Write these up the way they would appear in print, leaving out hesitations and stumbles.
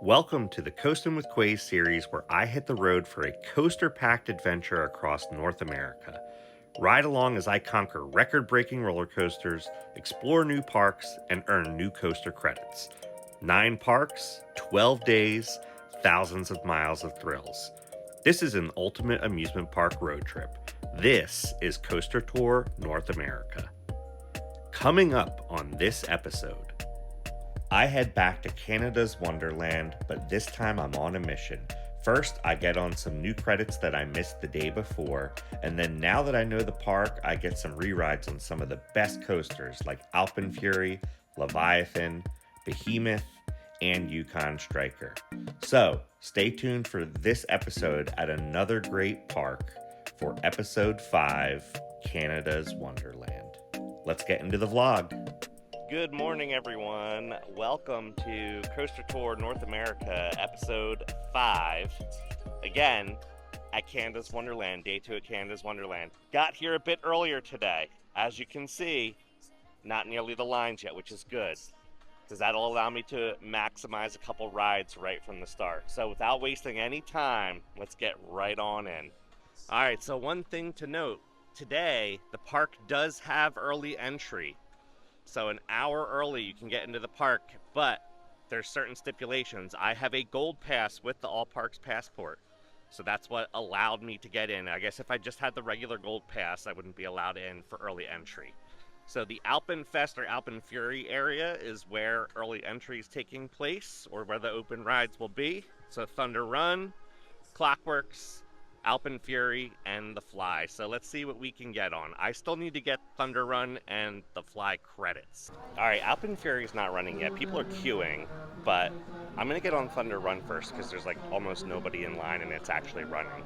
Welcome to the Coastin With Quayz series, where I hit the road for a coaster-packed adventure across North America. Ride along as I conquer record-breaking roller coasters, explore new parks, and earn new coaster credits. 9 parks, 12 days, thousands of miles of thrills. This is an ultimate amusement park road trip. This is Coaster Tour North America. Coming up on this episode, I head back to Canada's Wonderland, but this time I'm on a mission. First, I get on some new credits that I missed the day before, and then now that I know the park, I get some re-rides on some of the best coasters like Alpen Fury, Leviathan, Behemoth, and Yukon Striker. So, stay tuned for this episode at another great park for episode 5, Canada's Wonderland. Let's get into the vlog. Good morning, everyone. Welcome to Coaster Tour North America, episode 5. Again, at Canada's Wonderland, day 2 at Canada's Wonderland. Got here a bit earlier today. As you can see, not nearly the lines yet, which is good, because that'll allow me to maximize a couple rides right from the start. So without wasting any time, let's get right on in. All right, so one thing to note, today the park does have early entry. So an hour early you can get into the park, but there's certain stipulations. I have a gold pass with the All Parks passport, so that's what allowed me to get in. I guess if I just had the regular gold pass, I wouldn't be allowed in for early entry. So the Alpen Fest or Alpen Fury area is where early entry is taking place, or where the open rides will be. So Thunder Run, Clockworks, Alpen Fury, and the Fly. So let's see what we can get on. I still need to get Thunder Run and the Fly credits. All right, Alpen Fury is not running yet. People are queuing, but I'm gonna get on Thunder Run first because there's like almost nobody in line and it's actually running.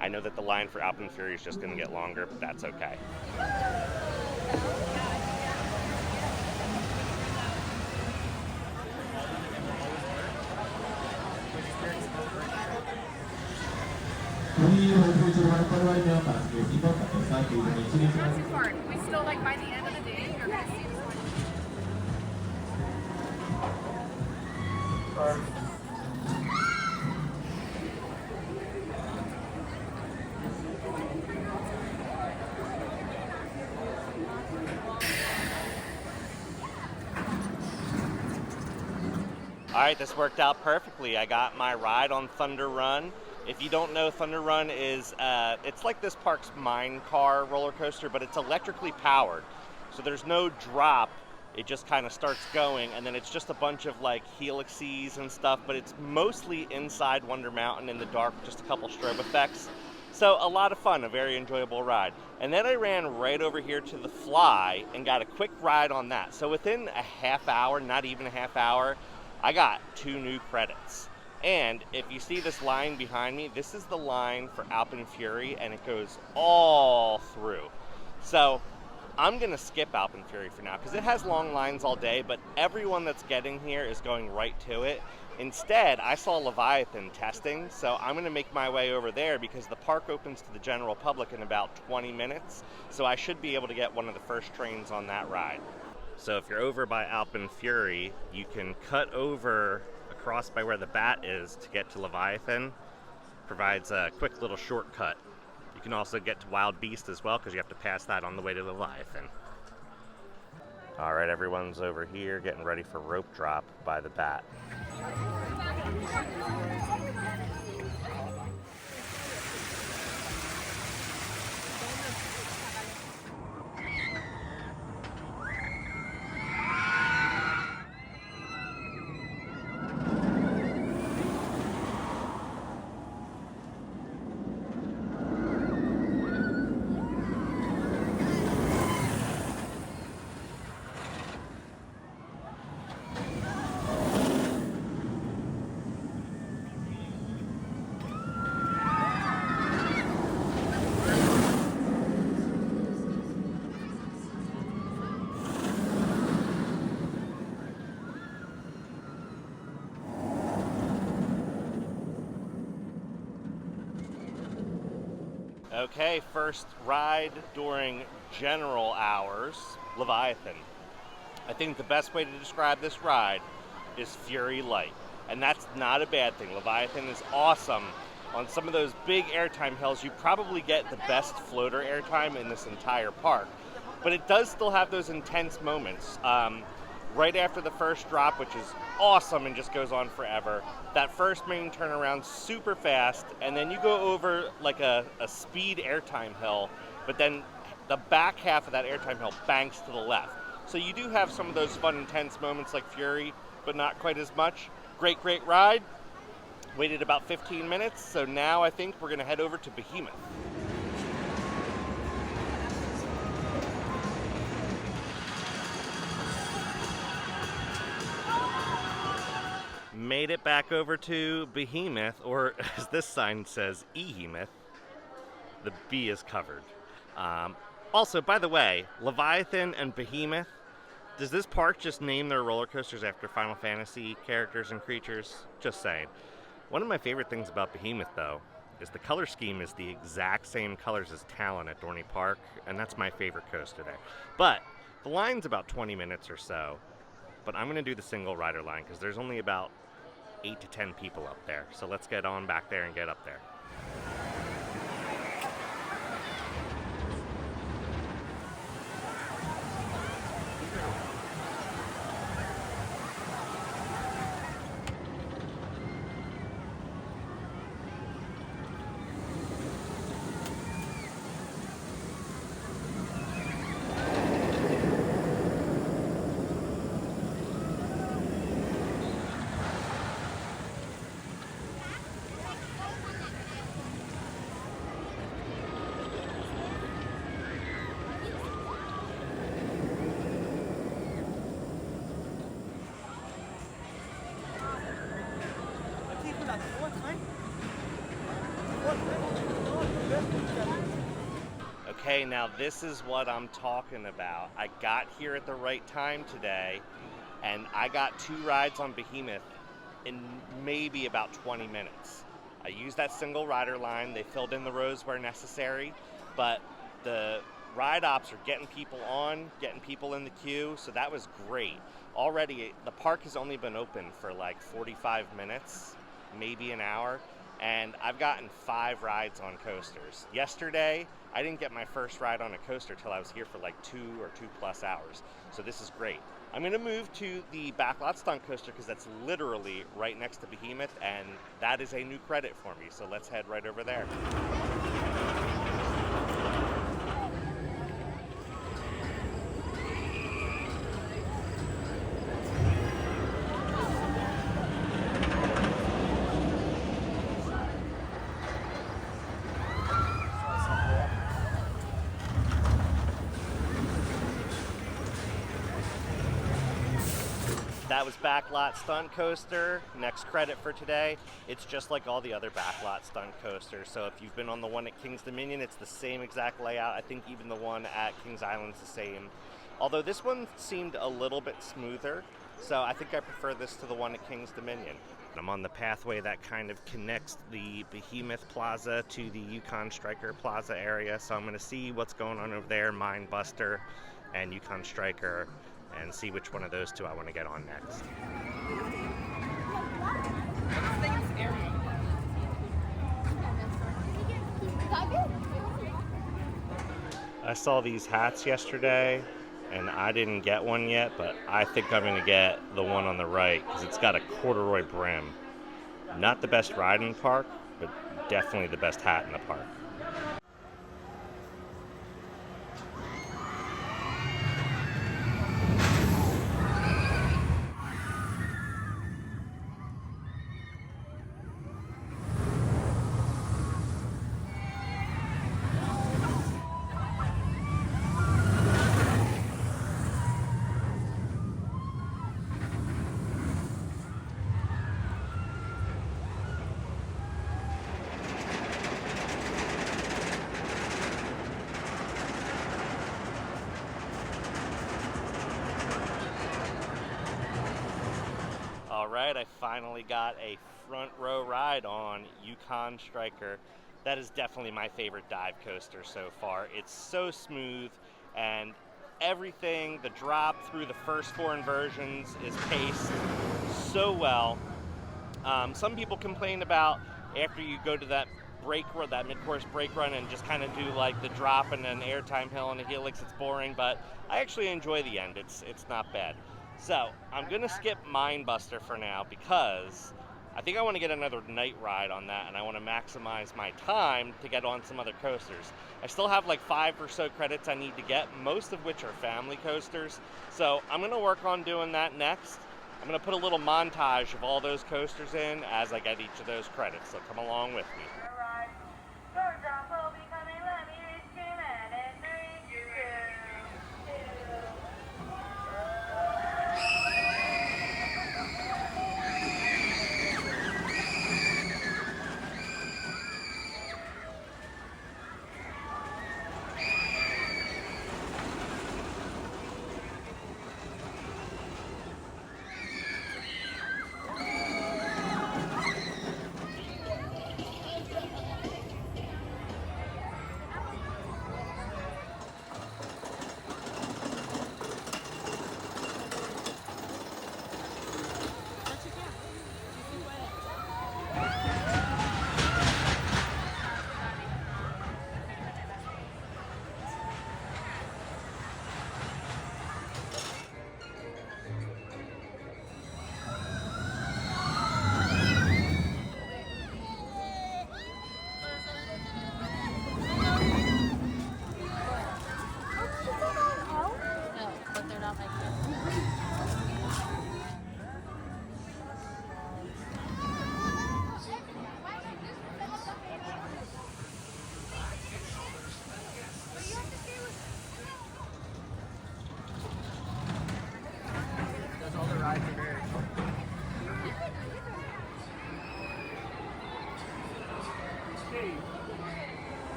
I know that the line for Alpen Fury is just gonna get longer, but that's okay. Not too far. We still, like, by the end of the day, you're going to see this one. All right, this worked out perfectly. I got my ride on Thunder Run. If you don't know, Thunder Run is, it's like this park's mine car roller coaster, but it's electrically powered. So there's no drop. It just kind of starts going, and then it's just a bunch of like helixes and stuff, but it's mostly inside Wonder Mountain in the dark, just a couple strobe effects. So a lot of fun, a very enjoyable ride. And then I ran right over here to the Fly and got a quick ride on that. So within a half hour, not even a half hour, I got 2 new credits. And if you see this line behind me, this is the line for Alpen Fury, and it goes all through. So I'm gonna skip Alpen Fury for now because it has long lines all day, but everyone that's getting here is going right to it. Instead, I saw Leviathan testing, so I'm gonna make my way over there because the park opens to the general public in about 20 minutes. So I should be able to get one of the first trains on that ride. So if you're over by Alpen Fury, you can cut over across by where the bat is to get to Leviathan. Provides a quick little shortcut. You can also get to Wild Beast as well because you have to pass that on the way to Leviathan. All right, everyone's over here getting ready for rope drop by the bat. Okay, first ride during general hours, Leviathan. I think the best way to describe this ride is Fury Light. and that's not a bad thing. Leviathan is awesome. On some of those big airtime hills, you probably get the best floater airtime in this entire park. But it does still have those intense moments. Right after the first drop, which is awesome and just goes on forever, that first main turnaround super fast, and then you go over like a speed airtime hill, but then the back half of that airtime hill banks to the left. So you do have some of those fun, intense moments like Fury, but not quite as much. Great ride. Waited about 15 minutes, so now I think we're going to head over to Behemoth. Made it back over to Behemoth, or as this sign says, Ehemoth. The B is covered. Also, by the way, Leviathan and Behemoth, does this park just name their roller coasters after Final Fantasy characters and creatures? Just saying. One of my favorite things about Behemoth, though, is the color scheme is the exact same colors as Talon at Dorney Park, and that's my favorite coaster there. But the line's about 20 minutes or so, but I'm going to do the single rider line because there's only about 8 to 10 people up there. So let's get on back there and get up there. Okay, now this is what I'm talking about. I got here at the right time today, and I got 2 rides on Behemoth in maybe about 20 minutes. I used that single rider line. They filled in the rows where necessary, but the ride ops are getting people on, getting people in the queue, so that was great. Already, the park has only been open for like 45 minutes, maybe an hour, and I've gotten 5 rides on coasters. Yesterday, I didn't get my first ride on a coaster till I was here for like 2 or 2+ hours, so this is great. I'm going to move to the Backlot Stunt coaster because that's literally right next to Behemoth, and that is a new credit for me, so let's head right over there. That was Backlot Stunt Coaster. Next credit for today. It's just like all the other Backlot Stunt coasters. So if you've been on the one at Kings Dominion, it's the same exact layout. I think even the one at Kings Island's the same. Although this one seemed a little bit smoother, so I think I prefer this to the one at Kings Dominion. I'm on the pathway that kind of connects the Behemoth Plaza to the Yukon Striker Plaza area, so I'm going to see what's going on over there, Mindbuster and Yukon Striker, and see which one of those 2 I want to get on next. I saw these hats yesterday, and I didn't get one yet, but I think I'm going to get the one on the right because it's got a corduroy brim. Not the best ride in the park, but definitely the best hat in the park. Alright, I finally got a front row ride on Yukon Striker. That is definitely my favorite dive coaster so far. It's so smooth, and everything, the drop through the first 4 inversions is paced so well. Some people complain about after you go to that that mid-course brake run and just kind of do like the drop and then airtime hill and a helix, it's boring, but I actually enjoy the end. It's not bad. So I'm gonna skip Mindbuster for now because I think I want to get another night ride on that, and I want to maximize my time to get on some other coasters. I still have like 5 or so credits I need to get, most of which are family coasters. So I'm going to work on doing that next. I'm going to put a little montage of all those coasters in as I get each of those credits, so come along with me.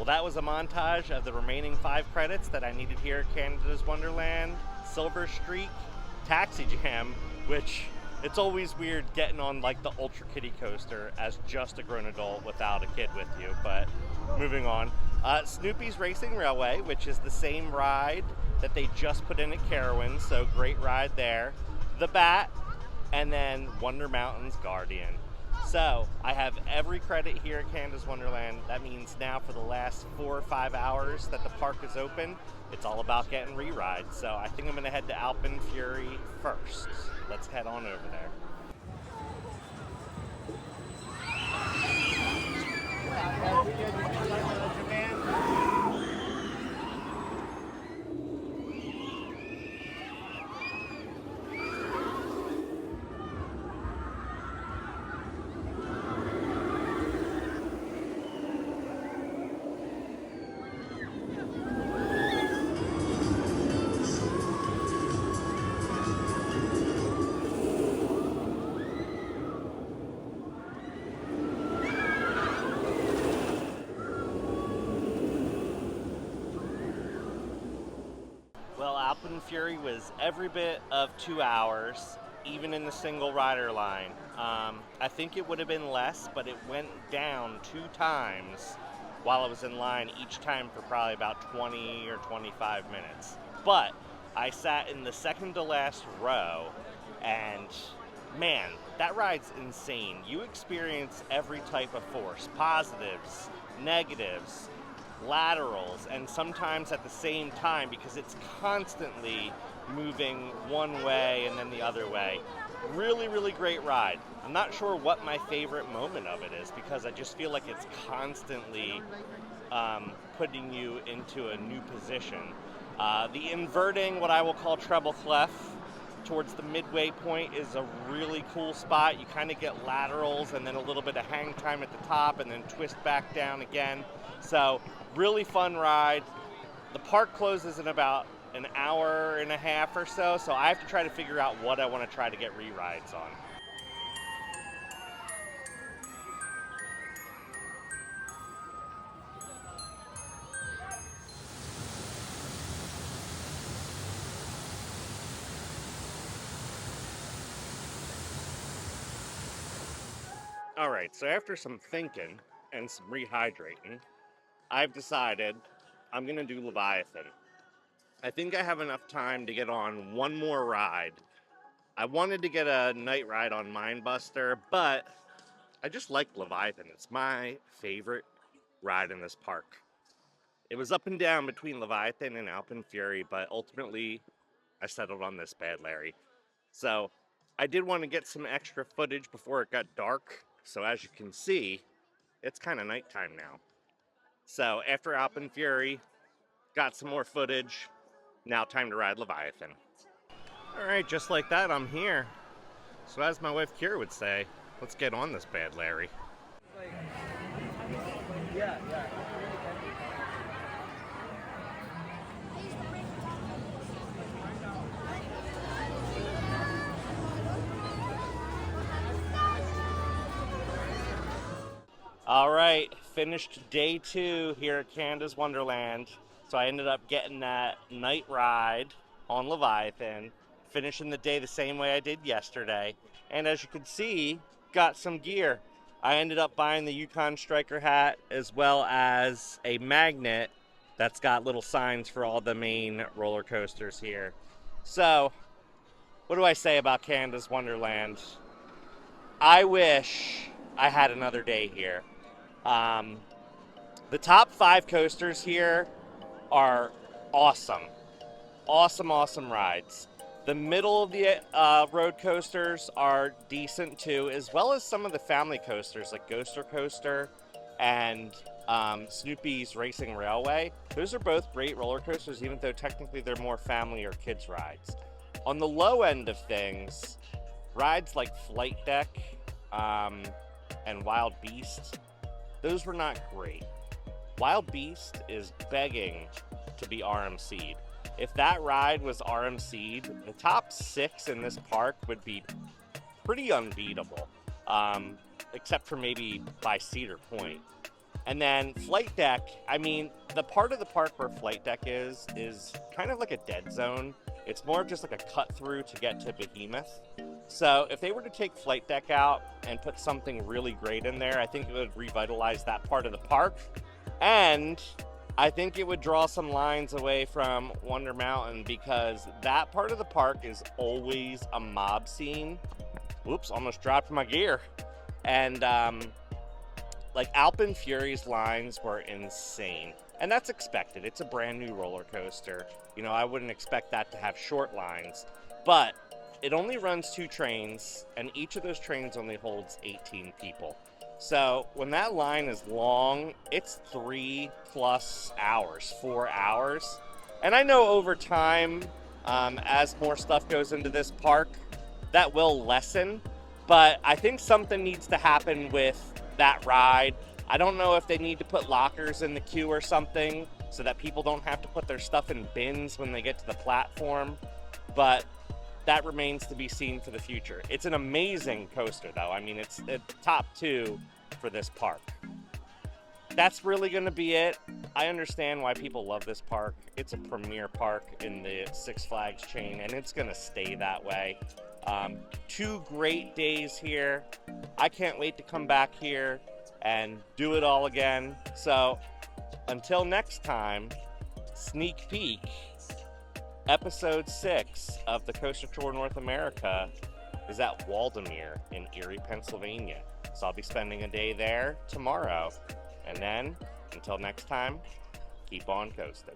That was a montage of the remaining 5 credits that I needed here at Canada's Wonderland, Silver Streak, Taxi Jam, which it's always weird getting on like the Ultra Kiddie coaster as just a grown adult without a kid with you, but moving on. Snoopy's Racing Railway, which is the same ride that they just put in at Carowinds, so great ride there. The Bat, and then Wonder Mountain's Guardian. So I have every credit here at Canada's Wonderland. That means now for the last 4 or 5 hours that the park is open, it's all about getting re-rides. So I think I'm going to head to AlpenFury first. Let's head on over there. Well, Alpen Fury was every bit of 2 hours, even in the single rider line. I think it would have been less, but it went down 2 times while I was in line, each time for probably about 20 or 25 minutes. But I sat in the second to last row, and man, that ride's insane. You experience every type of force, positives, negatives, laterals, and sometimes at the same time because it's constantly moving one way and then the other way. Really, really great ride. I'm not sure what my favorite moment of it is because I just feel like it's constantly putting you into a new position. The inverting, what I will call treble clef, towards the midway point is a really cool spot. You kind of get laterals and then a little bit of hang time at the top and then twist back down again. So really fun ride. The park closes in about an hour and a half or so, so I have to try to figure out what I want to try to get re-rides on. All right, so after some thinking and some rehydrating, I've decided I'm gonna do Leviathan. I think I have enough time to get on one more ride. I wanted to get a night ride on Mindbuster, but I just like Leviathan. It's my favorite ride in this park. It was up and down between Leviathan and Alpen Fury, but ultimately I settled on this Bad Larry. So I did want to get some extra footage before it got dark. So as you can see, it's kind of nighttime now. So after Alpen Fury, got some more footage. Now time to ride Leviathan. All right, just like that, I'm here. So as my wife Kira would say, let's get on this Bad Larry. All right, finished day 2 here at Canada's Wonderland. So I ended up getting that night ride on Leviathan, finishing the day the same way I did yesterday. And as you can see, got some gear. I ended up buying the Yukon Striker hat as well as a magnet that's got little signs for all the main roller coasters here. So, what do I say about Canada's Wonderland? I wish I had another day here. The top 5 coasters here are awesome. Awesome rides. The middle of the road coasters are decent too, as well as some of the family coasters like Ghoster Coaster and Snoopy's Racing Railway. Those are both great roller coasters, even though technically they're more family or kids rides. On the low end of things, rides like Flight Deck and Wild Beast, those were not great. Wild Beast is begging to be RMC'd. If that ride was RMC'd, the top 6 in this park would be pretty unbeatable, except for maybe by Cedar Point. And then Flight Deck, I mean, the part of the park where Flight Deck is kind of like a dead zone. It's more of just like a cut through to get to Behemoth. So if they were to take Flight Deck out and put something really great in there, I think it would revitalize that part of the park. And I think it would draw some lines away from Wonder Mountain, because that part of the park is always a mob scene. Whoops, almost dropped my gear. And like Alpen Fury's lines were insane. And that's expected. It's a brand new roller coaster. You know, I wouldn't expect that to have short lines. But it only runs 2 trains, and each of those trains only holds 18 people. So when that line is long, it's 3+ hours, 4 hours. And I know over time, as more stuff goes into this park, that will lessen. But I think something needs to happen with that ride. I don't know if they need to put lockers in the queue or something so that people don't have to put their stuff in bins when they get to the platform. But that remains to be seen for the future. It's an amazing coaster, though. I mean, it's the top 2 for this park. That's really going to be it. I understand why people love this park. It's a premier park in the Six Flags chain, and it's going to stay that way. 2 great days here. I can't wait to come back here and do it all again. So until next time, sneak peek. Episode 6 of the Coaster Tour North America is at Waldemere in Erie, Pennsylvania. So I'll be spending a day there tomorrow. And then, until next time, keep on coasting.